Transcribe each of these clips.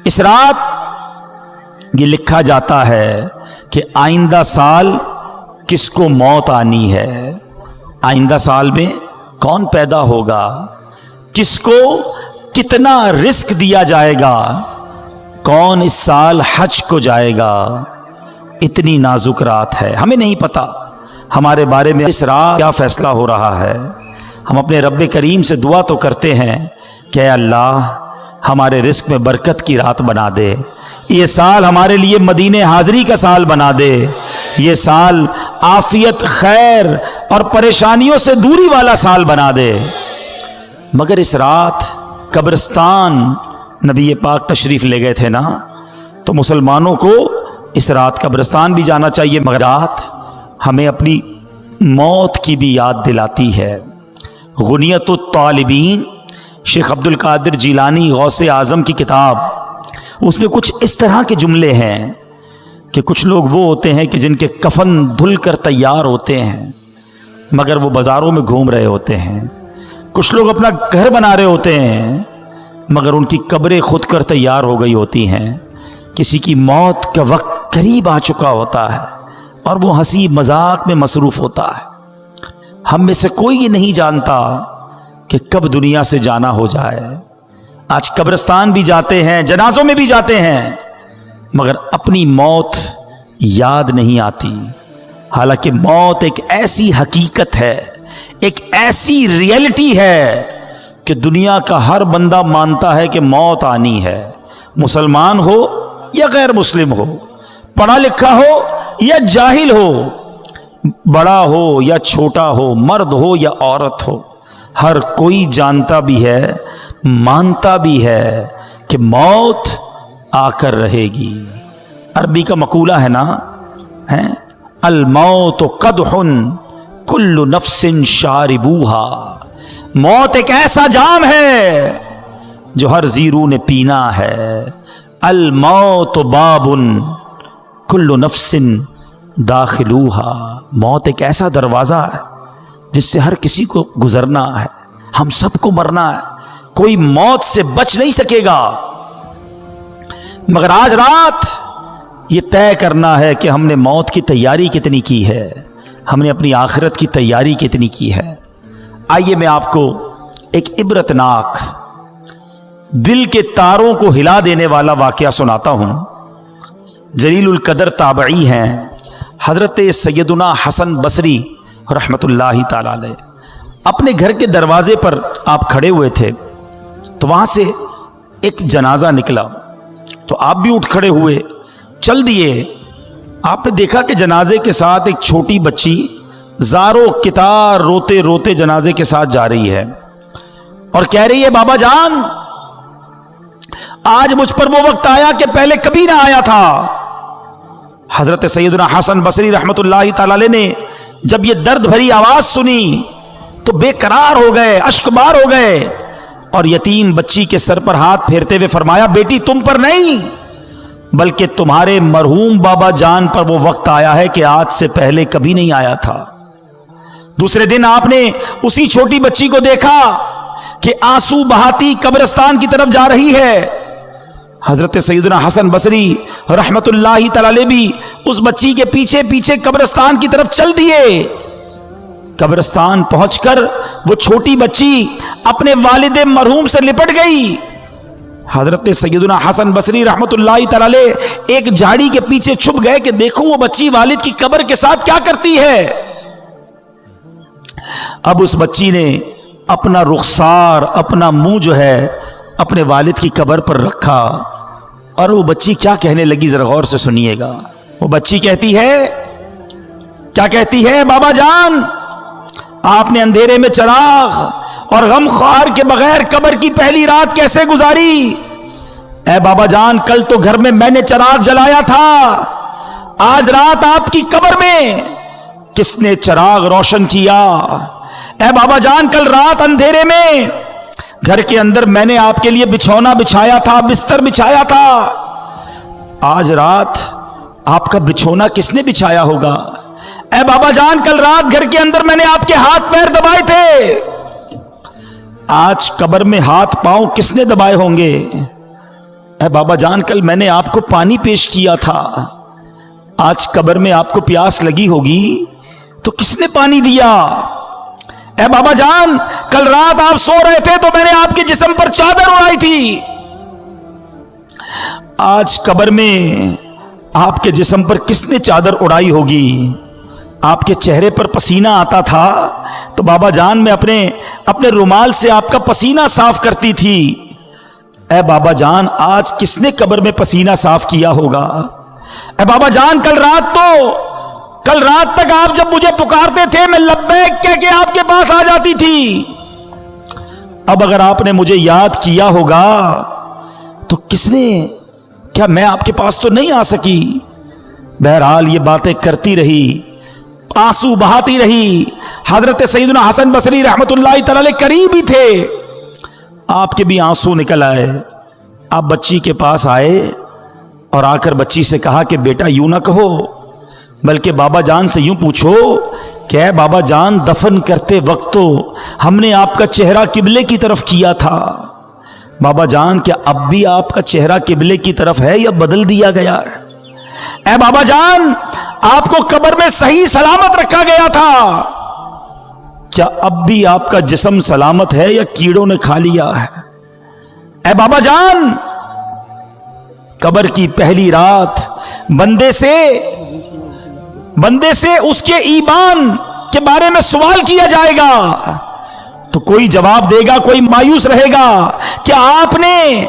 اس رات یہ لکھا جاتا ہے کہ آئندہ سال کس کو موت آنی ہے، آئندہ سال میں کون پیدا ہوگا، کس کو کتنا رزق دیا جائے گا، کون اس سال حج کو جائے گا۔ اتنی نازک رات ہے، ہمیں نہیں پتا ہمارے بارے میں اس رات کیا فیصلہ ہو رہا ہے۔ ہم اپنے رب کریم سے دعا تو کرتے ہیں کہ اے اللہ ہمارے رزق میں برکت کی رات بنا دے، یہ سال ہمارے لیے مدینے حاضری کا سال بنا دے، یہ سال عافیت، خیر اور پریشانیوں سے دوری والا سال بنا دے۔ مگر اس رات قبرستان نبی پاک تشریف لے گئے تھے نا، تو مسلمانوں کو اس رات قبرستان بھی جانا چاہیے، مگر رات ہمیں اپنی موت کی بھی یاد دلاتی ہے۔ غنیت الطالبین شیخ عبد القادر جیلانی غوث اعظم کی کتاب، اس میں کچھ اس طرح کے جملے ہیں کہ کچھ لوگ وہ ہوتے ہیں کہ جن کے کفن دھل کر تیار ہوتے ہیں مگر وہ بازاروں میں گھوم رہے ہوتے ہیں، کچھ لوگ اپنا گھر بنا رہے ہوتے ہیں مگر ان کی قبریں خود کر تیار ہو گئی ہوتی ہیں، کسی کی موت کا وقت قریب آ چکا ہوتا ہے اور وہ ہنسی مذاق میں مصروف ہوتا ہے۔ ہم میں سے کوئی یہ نہیں جانتا کہ کب دنیا سے جانا ہو جائے۔ آج قبرستان بھی جاتے ہیں، جنازوں میں بھی جاتے ہیں، مگر اپنی موت یاد نہیں آتی، حالانکہ موت ایک ایسی حقیقت ہے، ایک ایسی ریئلٹی ہے کہ دنیا کا ہر بندہ مانتا ہے کہ موت آنی ہے، مسلمان ہو یا غیر مسلم ہو، پڑھا لکھا ہو یا جاہل ہو، بڑا ہو یا چھوٹا ہو، مرد ہو یا عورت ہو، ہر کوئی جانتا بھی ہے، مانتا بھی ہے کہ موت آ کر رہے گی۔ عربی کا مقولہ ہے نا، الموت قدح کل نفس شاربوہا، موت ایک ایسا جام ہے جو ہر زیرو نے پینا ہے۔ الموت باب کل نفس داخلوہا، موت ایک ایسا دروازہ ہے جس سے ہر کسی کو گزرنا ہے، ہم سب کو مرنا ہے، کوئی موت سے بچ نہیں سکے گا۔ مگر آج رات یہ طے کرنا ہے کہ ہم نے موت کی تیاری کتنی کی ہے، ہم نے اپنی آخرت کی تیاری کتنی کی ہے۔ آئیے میں آپ کو ایک عبرتناک، دل کے تاروں کو ہلا دینے والا واقعہ سناتا ہوں۔ جلیل القدر تابعی ہیں حضرت سیدنا حسن بصری رحمت اللہ تعالی علیہ، اپنے گھر کے دروازے پر آپ کھڑے ہوئے تھے تو وہاں سے ایک جنازہ نکلا، تو آپ بھی اٹھ کھڑے ہوئے، چل دیے۔ آپ نے دیکھا کہ جنازے کے ساتھ ایک چھوٹی بچی زارو کتار روتے روتے جنازے کے ساتھ جا رہی ہے اور کہہ رہی ہے، بابا جان آج مجھ پر وہ وقت آیا کہ پہلے کبھی نہ آیا تھا۔ حضرت سیدنا حسن بصری رحمت اللہ تعالی علیہ نے جب یہ درد بھری آواز سنی تو بے قرار ہو گئے، اشک بار ہو گئے، اور یتیم بچی کے سر پر ہاتھ پھیرتے ہوئے فرمایا، بیٹی تم پر نہیں بلکہ تمہارے مرحوم بابا جان پر وہ وقت آیا ہے کہ آج سے پہلے کبھی نہیں آیا تھا۔ دوسرے دن آپ نے اسی چھوٹی بچی کو دیکھا کہ آنسو بہاتی قبرستان کی طرف جا رہی ہے۔ حضرت سیدنا حسن بصری رحمت اللہ تعالی بھی اس بچی کے پیچھے پیچھے قبرستان کی طرف چل دیے۔ قبرستان پہنچ کر وہ چھوٹی بچی اپنے والد مرحوم سے لپٹ گئی۔ حضرت سیدنا حسن بصری رحمت اللہ تعالی ایک جھاڑی کے پیچھے چھپ گئے کہ دیکھوں وہ بچی والد کی قبر کے ساتھ کیا کرتی ہے۔ اب اس بچی نے اپنا رخسار، اپنا منہ جو ہے اپنے والد کی قبر پر رکھا، اور وہ بچی کیا کہنے لگی ذرا غور سے سنیے گا۔ وہ بچی کہتی ہے، کیا کہتی ہے، بابا جان آپ نے اندھیرے میں چراغ اور غم خوار کے بغیر قبر کی پہلی رات کیسے گزاری؟ اے بابا جان کل تو گھر میں نے چراغ جلایا تھا، آج رات آپ کی قبر میں کس نے چراغ روشن کیا؟ اے بابا جان کل رات اندھیرے میں گھر کے اندر میں نے آپ کے لیے بچھونا بچھایا تھا، بستر بچھایا تھا، آج رات آپ کا بچھونا کس نے بچھایا ہوگا؟ اے بابا جان کل رات گھر کے اندر میں نے آپ کے ہاتھ پیر دبائے تھے، آج قبر میں ہاتھ پاؤں کس نے دبائے ہوں گے؟ اے بابا جان کل میں نے آپ کو پانی پیش کیا تھا، آج قبر میں آپ کو پیاس لگی ہوگی تو کس نے پانی دیا؟ اے بابا جان کل رات آپ سو رہے تھے تو میں نے آپ کے جسم پر چادر اڑائی تھی، آج قبر میں آپ کے جسم پر کس نے چادر اڑائی ہوگی؟ آپ کے چہرے پر پسینہ آتا تھا تو بابا جان میں اپنے رومال سے آپ کا پسینہ صاف کرتی تھی، اے بابا جان آج کس نے قبر میں پسینہ صاف کیا ہوگا؟ اے بابا جان کل رات تک آپ جب مجھے پکارتے تھے میں لبیک کہہ کے آپ کے پاس آ جاتی تھی، اب اگر آپ نے مجھے یاد کیا ہوگا تو کیا میں آپ کے پاس تو نہیں آ سکی؟ بہرحال یہ باتیں کرتی رہی، آنسو بہاتی رہی۔ حضرت سیدنا حسن بصری رحمت اللہ تعالی علیہ قریب ہی تھے، آپ کے بھی آنسو نکل آئے۔ آپ بچی کے پاس آئے اور آ کر بچی سے کہا کہ بیٹا یوں نہ کہو، بلکہ بابا جان سے یوں پوچھو کہ اے بابا جان دفن کرتے وقت تو ہم نے آپ کا چہرہ قبلے کی طرف کیا تھا، بابا جان کیا اب بھی آپ کا چہرہ قبلے کی طرف ہے یا بدل دیا گیا ہے؟ اے بابا جان آپ کو قبر میں صحیح سلامت رکھا گیا تھا، کیا اب بھی آپ کا جسم سلامت ہے یا کیڑوں نے کھا لیا ہے؟ اے بابا جان قبر کی پہلی رات بندے سے اس کے ایمان کے بارے میں سوال کیا جائے گا تو کوئی جواب دے گا، کوئی مایوس رہے گا۔ کیا آپ نے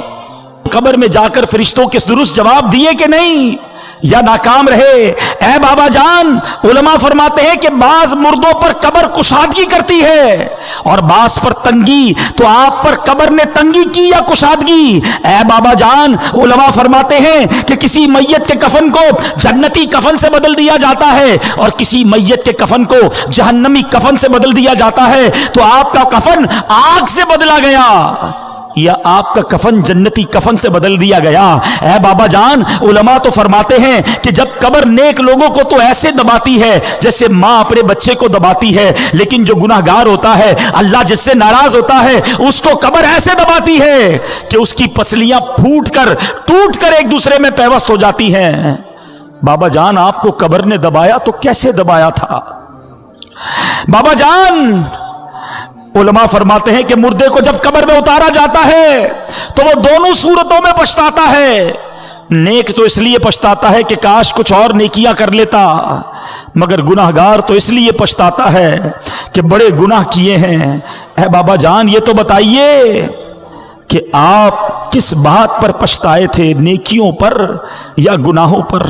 قبر میں جا کر فرشتوں کے درست جواب دیے کہ نہیں، یا ناکام رہے؟ اے بابا جان علماء فرماتے ہیں کہ بعض مردوں پر قبر کشادگی کرتی ہے اور بعض پر تنگی، تو آپ پر قبر نے تنگی کی یا کشادگی؟ اے بابا جان علماء فرماتے ہیں کہ کسی میت کے کفن کو جنتی کفن سے بدل دیا جاتا ہے اور کسی میت کے کفن کو جہنمی کفن سے بدل دیا جاتا ہے، تو آپ کا کفن آگ سے بدلا گیا یا آپ کا کفن جنتی کفن سے بدل دیا گیا؟ اے بابا جان علماء تو فرماتے ہیں کہ جب قبر نیک لوگوں کو تو ایسے دباتی ہے جیسے ماں اپنے بچے کو دباتی ہے، لیکن جو گناہگار ہوتا ہے، اللہ جس سے ناراض ہوتا ہے، اس کو قبر ایسے دباتی ہے کہ اس کی پسلیاں ٹوٹ کر ایک دوسرے میں پیوست ہو جاتی ہیں۔ بابا جان آپ کو قبر نے دبایا تو کیسے دبایا تھا؟ بابا جان علماء فرماتے ہیں کہ مردے کو جب قبر میں اتارا جاتا ہے تو وہ دونوں صورتوں میں پچھتاتا ہے۔ نیک تو اس لیے پچھتاتا ہے کہ کاش کچھ اور نیکیاں کر لیتا، مگر گناہگار تو اس لیے پچھتاتا ہے کہ بڑے گناہ کیے ہیں۔ اے بابا جان یہ تو بتائیے کہ آپ کس بات پر پچھتائے تھے، نیکیوں پر یا گناہوں پر؟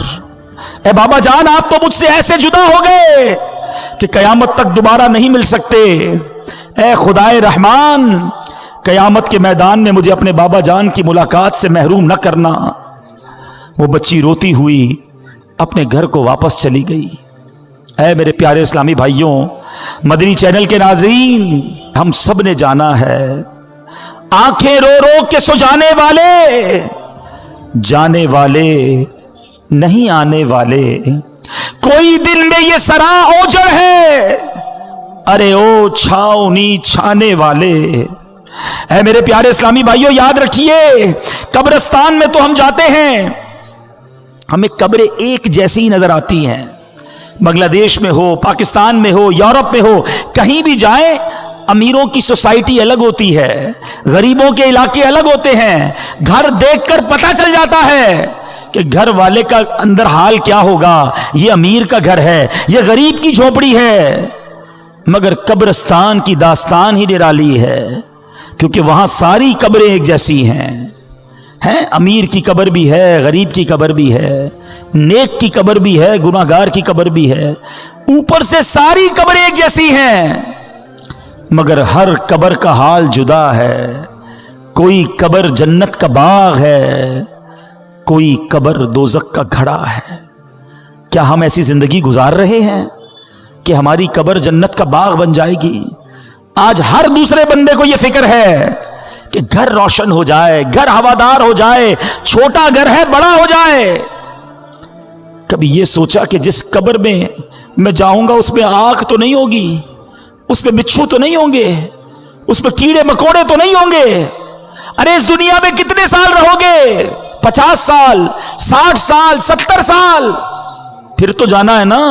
اے بابا جان آپ تو مجھ سے ایسے جدا ہو گئے کہ قیامت تک دوبارہ نہیں مل سکتے۔ اے خدائے رحمان قیامت کے میدان میں مجھے اپنے بابا جان کی ملاقات سے محروم نہ کرنا۔ وہ بچی روتی ہوئی اپنے گھر کو واپس چلی گئی۔ اے میرے پیارے اسلامی بھائیوں، مدنی چینل کے ناظرین، ہم سب نے جانا ہے آنکھیں رو رو کے سو جانے والے نہیں آنے والے، کوئی دل میں یہ سراں اوجڑ ہے، ارے او چھاؤنی چھانے والے۔ اے میرے پیارے اسلامی بھائیوں یاد رکھیے، قبرستان میں تو ہم جاتے ہیں، ہمیں قبریں ایک جیسی نظر آتی ہیں، بنگلہ دیش میں ہو، پاکستان میں ہو، یورپ میں ہو، کہیں بھی جائیں امیروں کی سوسائٹی الگ ہوتی ہے، غریبوں کے علاقے الگ ہوتے ہیں، گھر دیکھ کر پتہ چل جاتا ہے کہ گھر والے کا اندر حال کیا ہوگا، یہ امیر کا گھر ہے، یہ غریب کی جھونپڑی ہے۔ مگر قبرستان کی داستان ہی نرالی ہے، کیونکہ وہاں ساری قبریں ایک جیسی ہیں، امیر کی قبر بھی ہے، غریب کی قبر بھی ہے، نیک کی قبر بھی ہے، گناہگار کی قبر بھی ہے، اوپر سے ساری قبریں ایک جیسی ہیں، مگر ہر قبر کا حال جدا ہے۔ کوئی قبر جنت کا باغ ہے، کوئی قبر دوزخ کا گھڑا ہے۔ کیا ہم ایسی زندگی گزار رہے ہیں کہ ہماری قبر جنت کا باغ بن جائے گی؟ آج ہر دوسرے بندے کو یہ فکر ہے کہ گھر روشن ہو جائے، گھر ہوادار ہو جائے، چھوٹا گھر ہے بڑا ہو جائے۔ کبھی یہ سوچا کہ جس قبر میں جاؤں گا اس میں آگ تو نہیں ہوگی، اس میں بچھو تو نہیں ہوں گے، اس میں کیڑے مکوڑے تو نہیں ہوں گے؟ ارے اس دنیا میں کتنے سال رہو گے؟ 50 साल, 60 साल, 70 साल, फिर तो जाना है ना।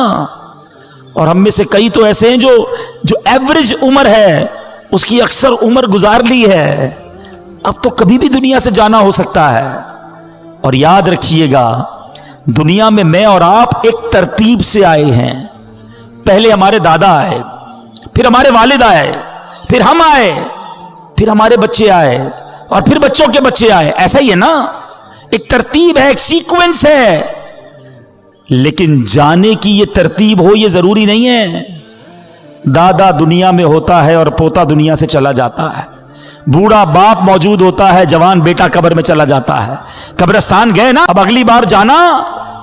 और हम में से कई तो ऐसे हैं जो एवरेज उम्र है उसकी अक्सर उम्र गुजार ली है, अब तो कभी भी दुनिया से जाना हो सकता है। और याद रखिएगा, दुनिया में मैं और आप एक तरतीब से आए हैं। पहले हमारे दादा आए, फिर हमारे वालिद आए, फिर हम आए, फिर हमारे बच्चे आए, और फिर बच्चों के बच्चे आए। ऐसा ही है ना, एक तरतीब है, एक सीक्वेंस है। लेकिन जाने की ये तरतीब हो ये जरूरी नहीं है। दादा दुनिया में होता है और पोता दुनिया से चला जाता है, बूढ़ा बाप मौजूद होता है, जवान बेटा कब्र में चला जाता है। कब्रिस्तान गए ना, अब अगली बार जाना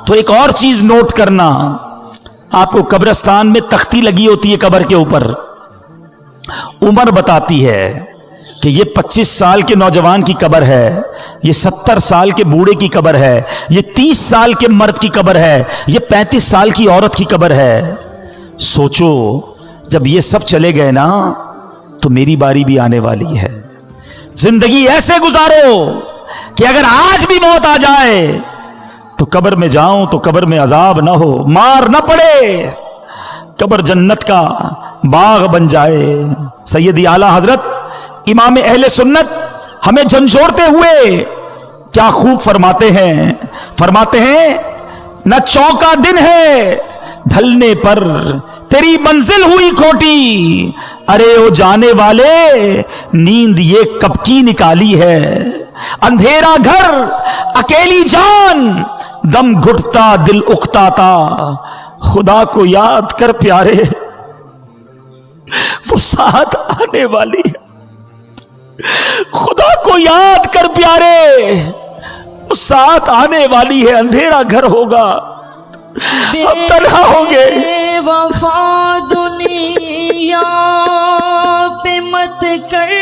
तो एक और चीज नोट करना, आपको कब्रिस्तान में तख्ती लगी होती है कब्र के ऊपर, उम्र बताती है कि ये 25 साल के नौजवान की कब्र है, ये 70 साल के बूढ़े की कब्र है, ये 30 साल के मर्द की कब्र है, ये 35 साल की औरत की कब्र है। सोचो जब ये सब चले गए ना तो मेरी बारी भी आने वाली है। जिंदगी ऐसे गुजारो कि अगर आज भी मौत आ जाए तो कब्र में जाऊं तो कब्र में अजाब ना हो, मार ना पड़े, कब्र जन्नत का बाग बन जाए। सैयदी आला हजरत इमाम अहले सुन्नत हमें झंझोड़ते हुए क्या खूब फरमाते हैं, न चौका दिन है ढलने पर तेरी मंजिल हुई खोटी, अरे ओ जाने वाले नींद ये कब की निकाली है। अंधेरा घर अकेली जान दम घुटता दिल उकताता, खुदा को याद कर प्यारे वो साथ आने वाली है। खुदा को याद कर प्यारे वो साथ आने वाली है। अंधेरा घर होगा, हम तन्हा होंगे। वफा दुनिया पे मत कर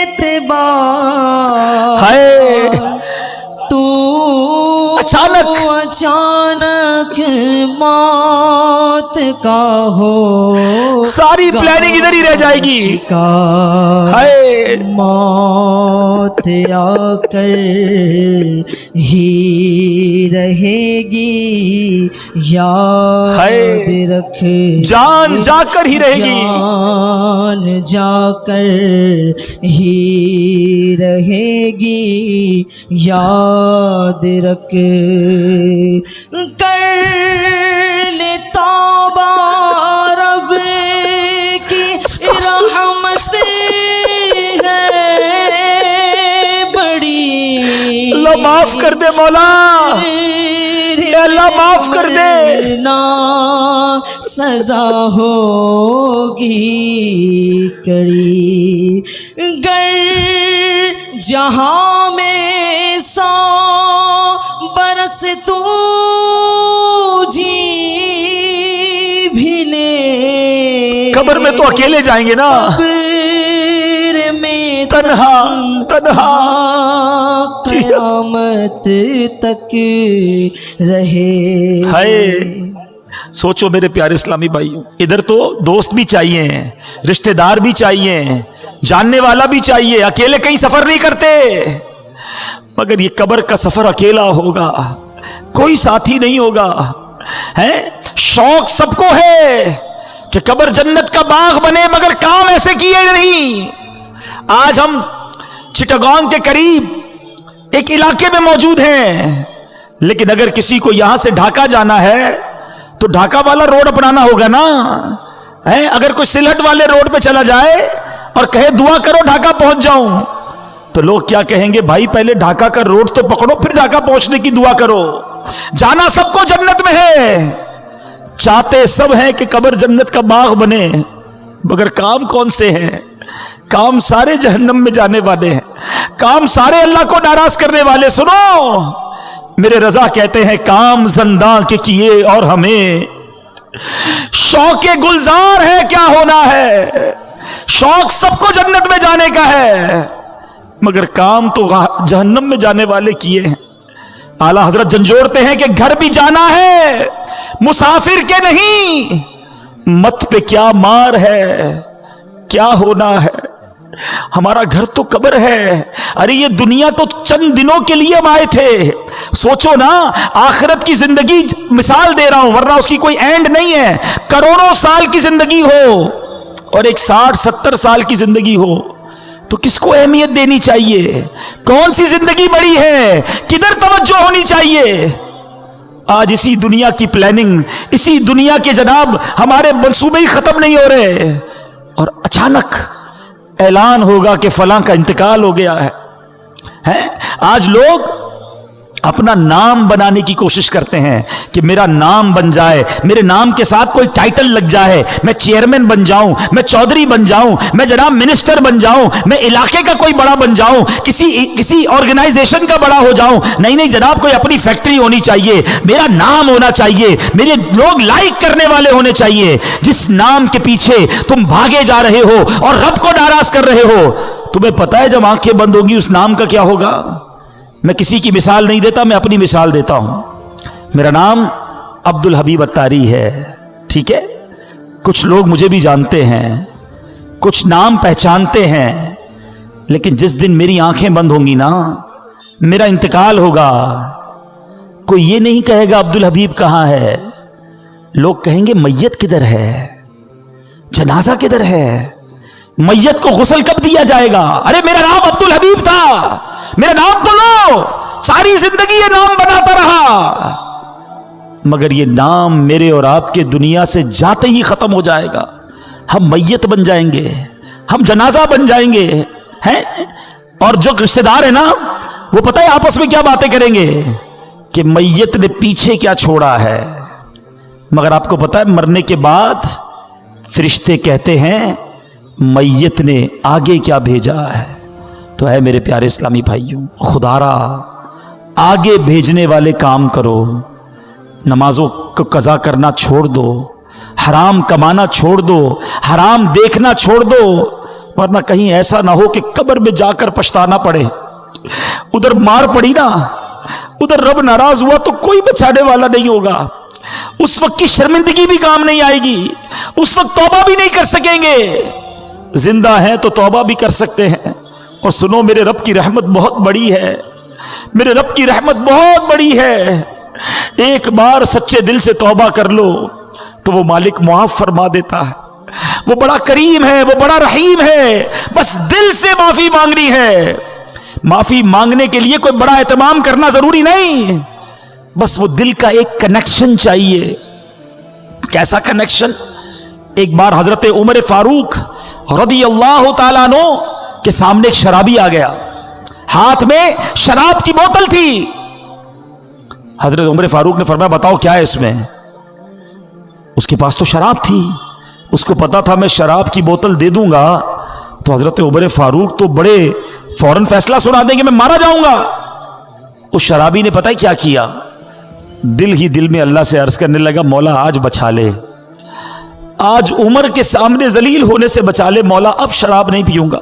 एतबार, हाय तू अचानक मौत का हो, सारी प्लानिंग इधर ही रह जाएगी। हाय मौत आकर ही रहेगी, याद रख जान जाकर ही रहेगी, जान जाकर ही रहेगी, याद रख कर ले तौबा रब की रहमत है बड़ी, अल्लाह माफ कर दे मौला, अल्लाह माफ कर दे ना सजा होगी कड़ी। गर जहां में 100 बरस तू जी भी ले, कब्र में तो अकेले जाएंगे ना, कब्र में तन्हा तन्हा क़यामत तक रहे। हाय सोचो मेरे प्यारे इस्लामी भाइयों, इधर तो दोस्त भी चाहिए, रिश्तेदार भी चाहिए, जानने वाला भी चाहिए, अकेले कहीं सफर नहीं करते, मगर ये कब्र का सफर अकेला होगा, कोई साथी नहीं होगा। है शौक सबको है कि कब्र जन्नत का बाग बने, मगर काम ऐसे किए नहीं। आज हम चिटागोंग के करीब एक इलाके में मौजूद हैं, लेकिन अगर किसी को यहां से ढाका जाना है तो ढाका वाला रोड अपनाना होगा ना। है अगर कोई सिलहट वाले रोड पे चला जाए और कहे दुआ करो ढाका पहुंच जाऊं, तो लोग क्या कहेंगे, भाई पहले ढाका का रोड तो पकड़ो फिर ढाका पहुंचने की दुआ करो। जाना सबको जन्नत में है, चाहते सब हैं कि कब्र जन्नत का बाग बने, मगर काम कौन से हैं? काम सारे जहन्नम में जाने वाले हैं, काम सारे अल्लाह को नाराज करने वाले। सुनो मेरे रजा कहते हैं, काम जिंदा के किए और हमें शौक़े गुलजार है क्या होना है। शौक सबको जन्नत में जाने का है, मगर काम तो जहन्नम में जाने वाले किए हैं। आला हजरत झंझोड़ते हैं कि घर भी जाना है, मुसाफिर के नहीं, मत पे क्या मार है, क्या होना है। हमारा घर तो कब्र है। अरे ये दुनिया तो चंद दिनों के लिए हम आए थे। सोचो ना, आखिरत की जिंदगी मिसाल दे रहा हूं, वरना उसकी कोई एंड नहीं है। करोड़ों साल की जिंदगी हो और एक 60-70 साल की जिंदगी हो, तो किसको अहमियत देनी चाहिए? कौन सी जिंदगी बड़ी है? किधर तवज्जो होनी चाहिए? आज इसी दुनिया की प्लानिंग, इसी दुनिया के जनाब हमारे मंसूबे ही खत्म नहीं हो रहे, और अचानक ऐलान होगा कि फलां का इंतकाल हो गया है? आज लोग अपना नाम बनाने की कोशिश करते हैं कि मेरा नाम बन जाए, मेरे नाम के साथ कोई टाइटल लग जाए, मैं चेयरमैन बन जाऊं, मैं चौधरी बन जाऊं, मैं जनाब मिनिस्टर बन जाऊं, मैं इलाके का कोई बड़ा बन जाऊं, किसी ऑर्गेनाइजेशन का बड़ा हो जाऊं। नहीं जनाब, कोई अपनी फैक्ट्री होनी चाहिए, मेरा नाम होना चाहिए, मेरे लोग लाइक करने वाले होने चाहिए। जिस नाम के पीछे तुम भागे जा रहे हो और रब को नाराज कर रहे हो, तुम्हें पता है जब आंखें बंद होंगी उस नाम का क्या होगा? मैं किसी की मिसाल नहीं देता, मैं अपनी मिसाल देता हूं। मेरा नाम अब्दुल हबीब अत्तारी है, ठीक है? कुछ लोग मुझे भी जानते हैं, कुछ नाम पहचानते हैं, लेकिन जिस दिन मेरी आंखें बंद होंगी ना, मेरा इंतकाल होगा, कोई ये नहीं कहेगा अब्दुल हबीब कहां है। लोग कहेंगे मैयत किधर है, जनाजा किधर है, मैयत को गुस्ल कब दिया जाएगा? अरे मेरा नाम अब्दुल हबीब था, मेरा नाम तो लो। सारी जिंदगी ये नाम बनाता रहा, मगर ये नाम मेरे और आपके दुनिया से जाते ही खत्म हो जाएगा। हम मैयत बन जाएंगे, हम जनाजा बन जाएंगे, हैं? और जो रिश्तेदार है ना, वो पता है आपस में क्या बातें करेंगे कि मैयत ने पीछे क्या छोड़ा है। मगर आपको पता है मरने के बाद फरिश्ते कहते हैं मैयत ने आगे क्या भेजा है। तो है मेरे प्यारे इस्लामी भाइयों, खुदारा आगे भेजने वाले काम करो। नमाजों को कज़ा करना छोड़ दो, हराम कमाना छोड़ दो, हराम देखना छोड़ दो, वरना कहीं ऐसा ना हो कि कब्र में जाकर पछताना पड़े। उधर मार पड़ी ना, उधर रब नाराज हुआ तो कोई बचाने वाला नहीं होगा। उस वक्त की शर्मिंदगी भी काम नहीं आएगी, उस वक्त तौबा भी नहीं कर सकेंगे। जिंदा हैं तो तौबा भी कर सकते हैं। और सुनो, मेरे रब की रहमत बहुत बड़ी है, मेरे रब की रहमत बहुत बड़ी है। एक बार सच्चे दिल से तौबा कर लो तो वो मालिक मुआफ फरमा देता है। वो बड़ा करीम है, वो बड़ा रहीम है। बस दिल से माफी मांगनी है। माफी मांगने के लिए कोई बड़ा एहतमाम करना जरूरी नहीं, बस वो दिल का एक कनेक्शन चाहिए। कैसा कनेक्शन? एक बार हजरत उमर फारूक रदियल्लाहु ताला अन्हु के सामने एक शराबी आ गया, हाथ में शराब की बोतल थी। हजरत उमर फारूक ने फरमाया बताओ क्या है इसमें। उसके पास तो शराब थी, उसको पता था मैं शराब की बोतल दे दूंगा तो हजरत उमर फारूक तो बड़े फौरन फैसला सुना देंगे, मैं मारा जाऊंगा। उस शराबी ने पता है क्या किया? दिल ही दिल में अल्लाह से अर्ज करने लगा, मौला आज बचा ले, आज उमर के सामने जलील होने से बचा ले मौला, अब शराब नहीं पीऊंगा।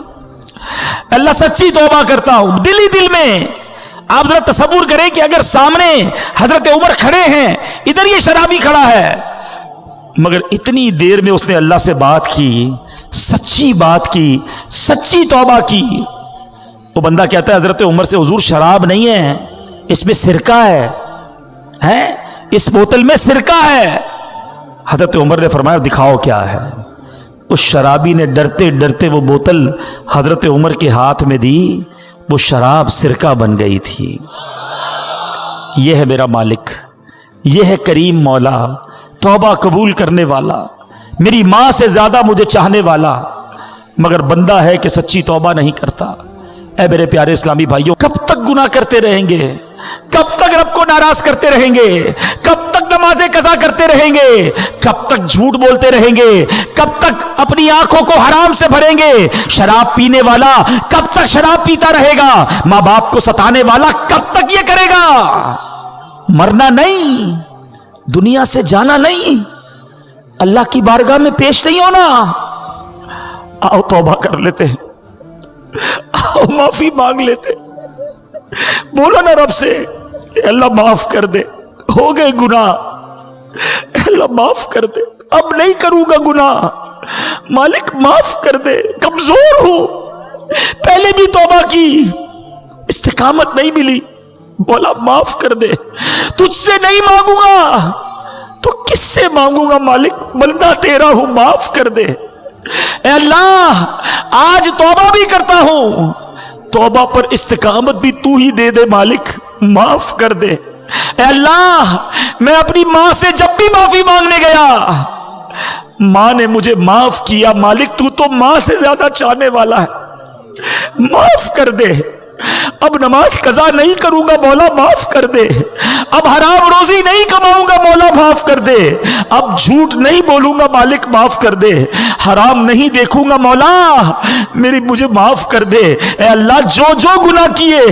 अल्लाह सच्ची तौबा करता हूं, दिल ही दिल में। आप जरा तसव्वुर करें कि अगर सामने हजरत उमर खड़े हैं, इधर ये शराबी खड़ा है, मगर इतनी देर में उसने अल्लाह से बात की, सच्ची बात की, सच्ची तौबा की। वो बंदा कहता है हजरत उमर से, हुजूर शराब नहीं है, इसमें सिरका है, इस बोतल में सिरका है। हजरत उमर ने फरमाया दिखाओ क्या है। उस शराबी ने डरते डरते वो बोतल हजरत उमर के हाथ में दी, वो शराब सिरका बन गई थी। यह है मेरा मालिक, यह है करीम मौला, तौबा कबूल करने वाला, मेरी माँ से ज्यादा मुझे चाहने वाला, मगर बंदा है कि सच्ची तौबा नहीं करता। ऐ मेरे प्यारे इस्लामी भाइयों, कब तक गुनाह करते रहेंगे? कब तक रब को नाराज करते रहेंगे? कब तक नमाजें कज़ा करते रहेंगे? कब तक झूठ बोलते रहेंगे? कब तक अपनी आंखों को हराम से भरेंगे? शराब पीने वाला कब तक शराब पीता रहेगा? माँ बाप को सताने वाला कब तक ये करेगा? मरना नहीं, दुनिया से जाना नहीं, अल्लाह की बारगाह में पेश नहीं होना। आओ तौबा कर लेते हैं, आओ माफी मांग लेते, बोलो ना रब से अल्लाह माफ कर दे, हो गए गुनाह, अल्लाह माफ कर दे, अब नहीं करूंगा गुनाह, मालिक माफ कर दे, कमजोर हूं, पहले भी तौबा की, इस्तिकामत नहीं मिली, बोला माफ कर दे, तुझसे नहीं मांगूंगा तो किससे मांगूंगा मालिक, बंदा तेरा हूं, माफ कर दे। ऐ अल्लाह आज तौबा भी करता हूं, तौबा पर इस्तिकामत भी तू ही दे दे मालिक, माफ कर दे। ऐ अल्लाह मैं अपनी मां से जब भी माफी मांगने गया, मां ने मुझे माफ किया, मालिक तू तो मां से ज्यादा चाहने वाला है, माफ कर दे। अब नमाज कज़ा नहीं करूंगा मौला, माफ कर दे। अब हराम रोजी नहीं कमाऊंगा मौला, माफ कर दे। अब झूठ नहीं बोलूंगा मालिक, माफ कर दे। हराम नहीं देखूंगा मौला, मुझे माफ कर दे। ए अल्लाह जो जो गुनाह किए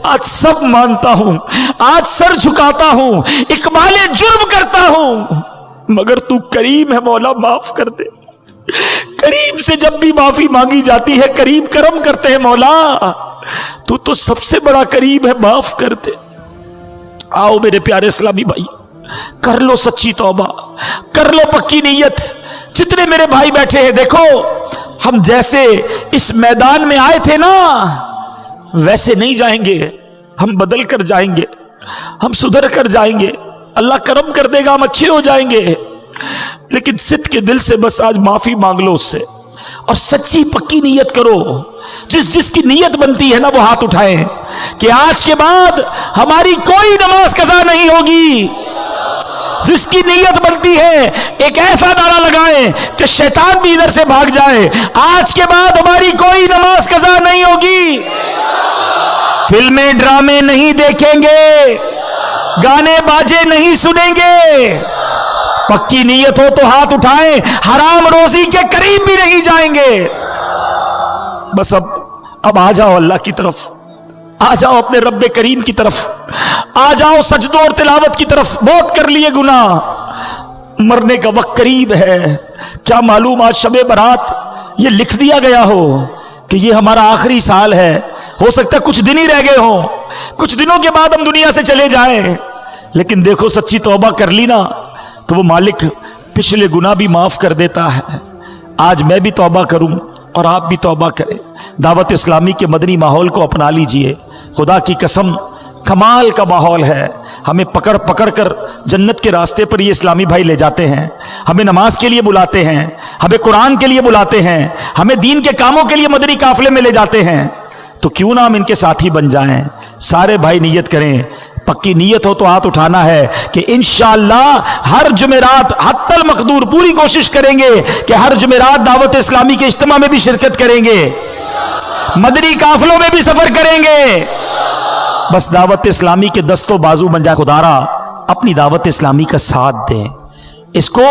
आज सब मानता हूं, आज सर झुकाता हूं, इकबाले जुर्म करता हूं, मगर तू करीम है मौला, माफ कर दे। करीम से जब भी माफी मांगी जाती है, करीम करम करते हैं मौला, तू तो सबसे बड़ा करीम है, माफ कर दे। आओ मेरे प्यारे इस्लामी भाई, कर लो सच्ची तौबा, कर लो पक्की नीयत। जितने मेरे भाई बैठे हैं, देखो हम जैसे इस मैदान में आए थे ना, वैसे नहीं जाएंगे, हम बदल कर जाएंगे, हम सुधर कर जाएंगे, अल्लाह करम कर देगा, हम अच्छे हो जाएंगे। लेकिन सिद्ध के दिल से बस आज माफी मांग लो उससे, और सच्ची पक्की नीयत करो। जिसकी नीयत बनती है ना वो हाथ उठाएं कि आज के बाद हमारी कोई नमाज कज़ा नहीं होगी। जिसकी नीयत बनती है एक ऐसा नारा लगाएं कि शैतान भी इधर से भाग जाए, आज के बाद हमारी कोई नमाज कज़ा नहीं होगी। फिल्में ड्रामे नहीं देखेंगे, गाने बाजे नहीं सुनेंगे। पक्की नीयत हो तो हाथ उठाएं, हराम रोजी के करीब भी नहीं जाएंगे। बस अब आ जाओ अल्लाह की तरफ, आ जाओ अपने रब्बे करीम की तरफ, आ जाओ सजदों और तिलावत की तरफ। बहुत कर लिए गुनाह, मरने का वक्त करीब है। क्या मालूम आज शबे बरात ये लिख दिया गया हो कि ये हमारा आखिरी साल है, हो सकता है कुछ दिन ही रह गए हो, कुछ दिनों के बाद हम दुनिया से चले जाएं। लेकिन देखो सच्ची तौबा कर ली ना तो वो मालिक पिछले गुनाह भी माफ कर देता है। आज मैं भी तौबा करूं और आप भी तौबा करें। दावत इस्लामी के मदनी माहौल को अपना लीजिए। खुदा की कसम कमाल का माहौल है। हमें पकड़ पकड़ कर जन्नत के रास्ते पर ये इस्लामी भाई ले जाते हैं, हमें नमाज के लिए बुलाते हैं, हमें कुरान के लिए बुलाते हैं, हमें दीन के कामों के लिए मदनी काफिले में ले जाते हैं। तो क्यों ना हम इनके साथी बन जाएं। सारे भाई नियत करें, पक्की नीयत हो तो हाथ उठाना है कि इंशाअल्लाह हर जुमेरात हत्तल मकदूर पूरी कोशिश करेंगे कि हर जुमेरात दावत इस्लामी के इज्तिमा में भी शिरकत करेंगे, मदनी काफिलों में भी सफर करेंगे। बस दावत इस्लामी के दस्तों बाजू बन जाए। खुदारा अपनी दावत इस्लामी का साथ दें, इसको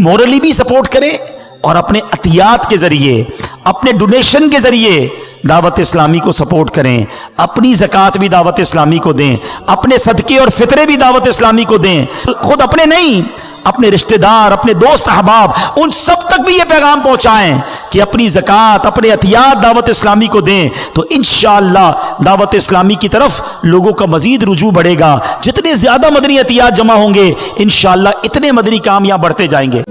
मोरली भी सपोर्ट करें और अपने अतियात के जरिए, अपने डोनेशन के जरिए दावत इस्लामी को सपोर्ट करें। अपनी ज़कात भी दावत इस्लामी को दें, अपने सदके और फितरे भी दावत इस्लामी को दें। खुद अपने नहीं, अपने रिश्तेदार, अपने दोस्त अहबाब, उन सब तक भी ये पैगाम पहुंचाएं कि अपनी ज़कात, अपने अतियात दावत इस्लामी को दें। तो इंशाअल्लाह दावत इस्लामी की तरफ लोगों का मजीद रुजू बढ़ेगा। जितने ज़्यादा मदनी अतियात जमा होंगे इंशाअल्लाह इतने मदनी काम यहाँ बढ़ते जाएंगे।